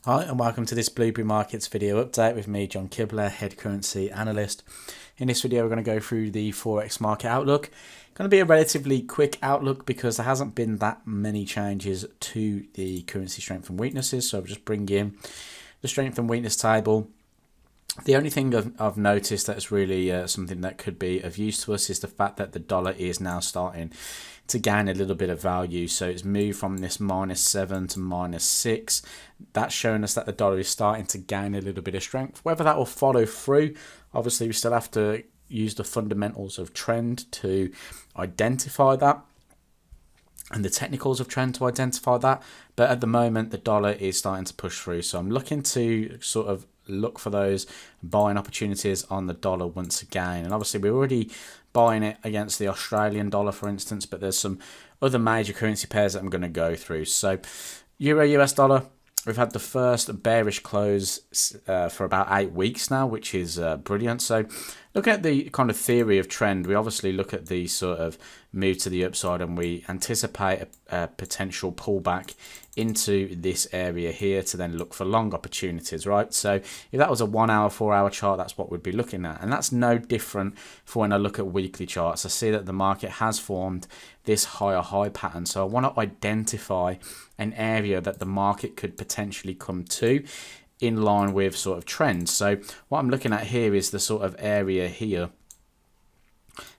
Hi and welcome to this Blueberry Markets video update with me, John Kibler, head currency analyst. In this video we're going to go through the Forex market outlook. Going to be a relatively quick outlook because there hasn't been that many changes to the currency strength and weaknesses, so I'll just bring in the strength and weakness table. The only thing I've noticed that's really something that could be of use to us is the fact that the dollar is now starting to gain a little bit of value. So it's moved from this -7 to -6. That's showing us that the dollar is starting to gain a little bit of strength. Whether that will follow through, obviously we still have to use the fundamentals of trend to identify that, and the technicals of trend to identify that. But at the moment the dollar is starting to push through, so I'm looking to sort of look for those buying opportunities on the dollar once again. And obviously we're already buying it against the Australian dollar, for instance, but there's some other major currency pairs that I'm going to go through. So Euro US dollar, we've had the first bearish close for about 8 weeks now, which is brilliant. So looking at the kind of theory of trend, we obviously look at the sort of move to the upside and we anticipate a potential pullback into this area here to then look for long opportunities, right? So if that was a 1 hour, 4 hour chart, that's what we'd be looking at. And that's no different for when I look at weekly charts. I see that the market has formed this higher high pattern. So I want to identify an area that the market could potentially come to in line with sort of trends. So what I'm looking at here is the sort of area here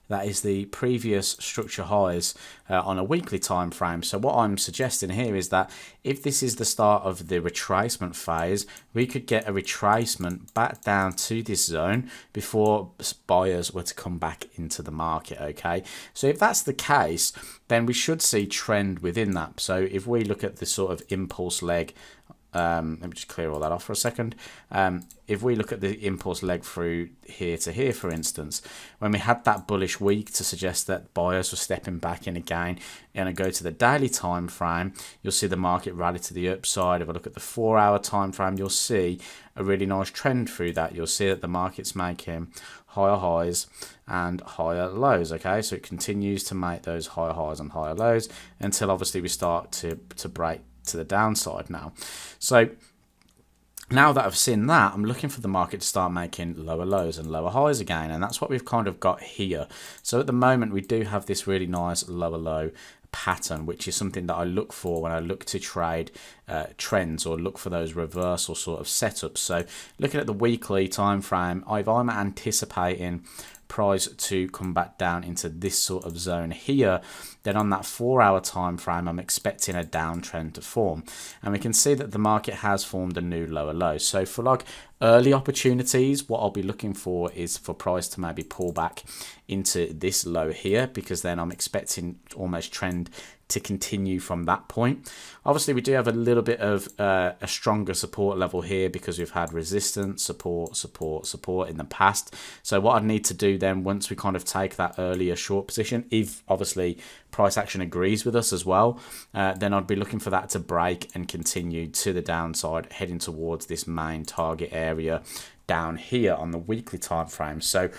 that is the previous structure highs on a weekly time frame. So what I'm suggesting here is that if this is the start of the retracement phase, we could get a retracement back down to this zone before buyers were to come back into the market. Okay, so if that's the case, then we should see trend within that. So if we look at the sort of impulse leg, let me just clear all that off for a second. If we look at the impulse leg through here to here, for instance, when we had that bullish week to suggest that buyers were stepping back in again, and I go to the daily time frame, you'll see the market rally to the upside. If I look at the 4 hour time frame, you'll see a really nice trend through that. You'll see that the market's making higher highs and higher lows. Okay, so it continues to make those higher highs and higher lows until obviously we start to break to the downside now. So now that I've seen that, I'm looking for the market to start making lower lows and lower highs again, and that's what we've kind of got here. So at the moment we do have this really nice lower low pattern, which is something that I look for when I look to trade trends or look for those reversal sort of setups. So looking at the weekly time frame, if I'm anticipating price to come back down into this sort of zone here, then on that 4 hour time frame I'm expecting a downtrend to form, and we can see that the market has formed a new lower low. So for like early opportunities, what I'll be looking for is for price to maybe pull back into this low here, because then I'm expecting almost trend to continue from that point. Obviously we do have a little bit of a stronger support level here because we've had resistance, support in the past. So what I'd need to do then, once we kind of take that earlier short position, if obviously price action agrees with us as well, then I'd be looking for that to break and continue to the downside, heading towards this main target area down here on the weekly time frame. So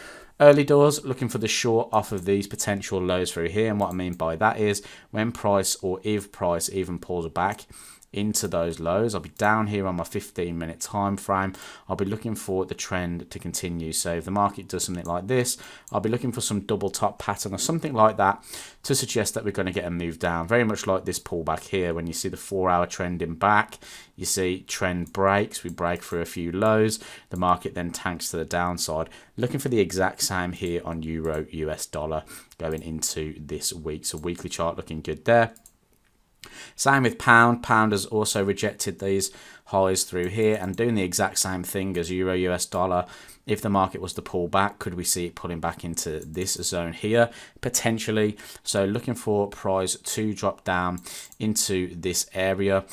early doors, looking for the short off of these potential lows through here. And what I mean by that is when price, or if price even pulls back into those lows, I'll be down here on my 15-minute time frame. I'll be looking for the trend to continue. So if the market does something like this, I'll be looking for some double top pattern or something like that to suggest that we're going to get a move down, very much like this pullback here. When you see the 4 hour trending back, you see trend breaks, we break through a few lows, the market then tanks to the downside. Looking for the exact same here on Euro US dollar going into this week. So weekly chart looking good there. Same with pound. Pound has also rejected these highs through here and doing the exact same thing as Euro US dollar. If the market was to pull back, could we see it pulling back into this zone here? Potentially. So looking for price to drop down into this area.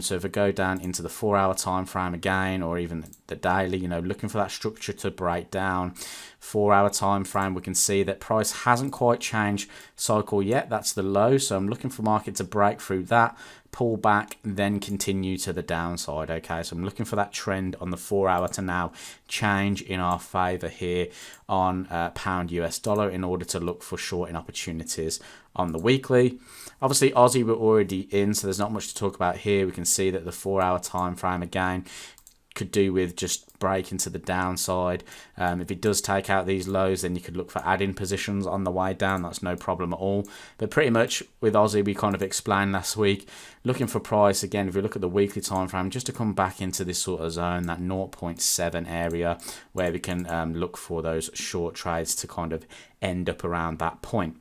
So if I go down into the 4 hour time frame again, or even the daily, you know, looking for that structure to break down. 4 hour time frame, we can see that price hasn't quite changed cycle yet. That's the low. So I'm looking for market to break through that, pull back, then continue to the downside. Okay, so I'm looking for that trend on the 4 hour to now change in our favor here on pound US dollar in order to look for shorting opportunities on the weekly. Obviously Aussie we're already in, so there's not much to talk about here. We can see that the 4 hour time frame again could do with just breaking to the downside. If it does take out these lows, then you could look for add-in positions on the way down. That's no problem at all. But pretty much with Aussie, we kind of explained last week, looking for price again. If we look at the weekly time frame, just to come back into this sort of zone, that 0.7 area, where we can look for those short trades to kind of end up around that point.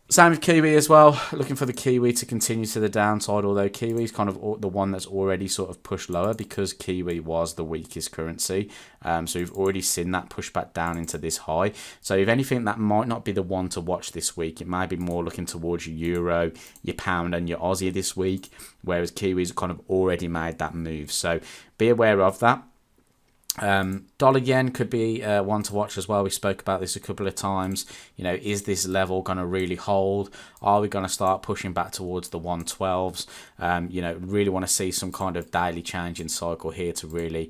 Same with Kiwi as well, looking for the Kiwi to continue to the downside, although Kiwi is kind of the one that's already sort of pushed lower because Kiwi was the weakest currency. So we've already seen that push back down into this high. So if anything, that might not be the one to watch this week. It might be more looking towards your Euro, your Pound and your Aussie this week, whereas Kiwi's kind of already made that move. So be aware of that. Dollar yen could be one to watch as well. We spoke about this a couple of times. You know, is this level going to really hold? Are we going to start pushing back towards the 112s? You know, really want to see some kind of daily change in cycle here to really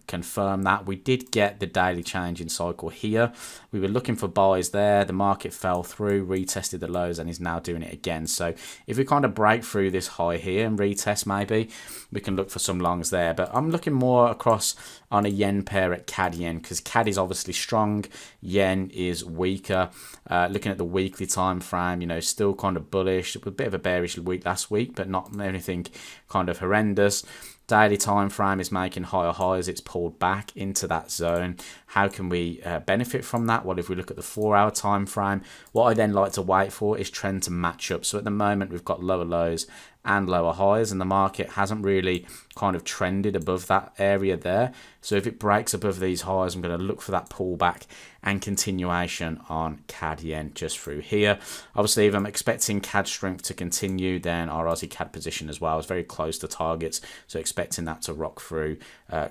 confirm that. We did get the daily change in cycle here. We were looking for buys there. The market fell through, retested the lows, and is now doing it again. So if we kind of break through this high here and retest, maybe we can look for some longs there. But I'm looking more across on a yen pair at CAD yen, because CAD is obviously strong, yen is weaker. Looking at the weekly time frame, you know, still kind of bullish. It was a bit of a bearish week last week, but not anything kind of horrendous. Daily time frame is making higher highs. It's pulled back into that zone. How can we benefit from that? Well, if we look at the 4 hour time frame, what I then like to wait for is trend to match up. So at the moment we've got lower lows and lower highs, and the market hasn't really kind of trended above that area there. So if it breaks above these highs, I'm going to look for that pullback and continuation on CAD yen just through here. Obviously, if I'm expecting CAD strength to continue, then our Aussie CAD position as well is very close to targets, so expecting that to rock through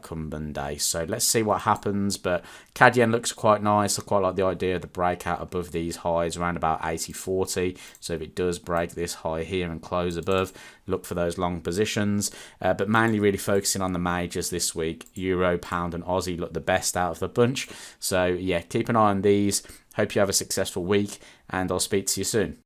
come Monday. So let's see what happens, but CAD yen looks quite nice. I quite like the idea of the breakout above these highs around about 80.40. So if it does break this high here and close above, look for those long positions, but mainly really focusing on the majors this week. Euro, Pound and Aussie look the best out of the bunch. So yeah, keep an eye on these. Hope you have a successful week, and I'll speak to you soon.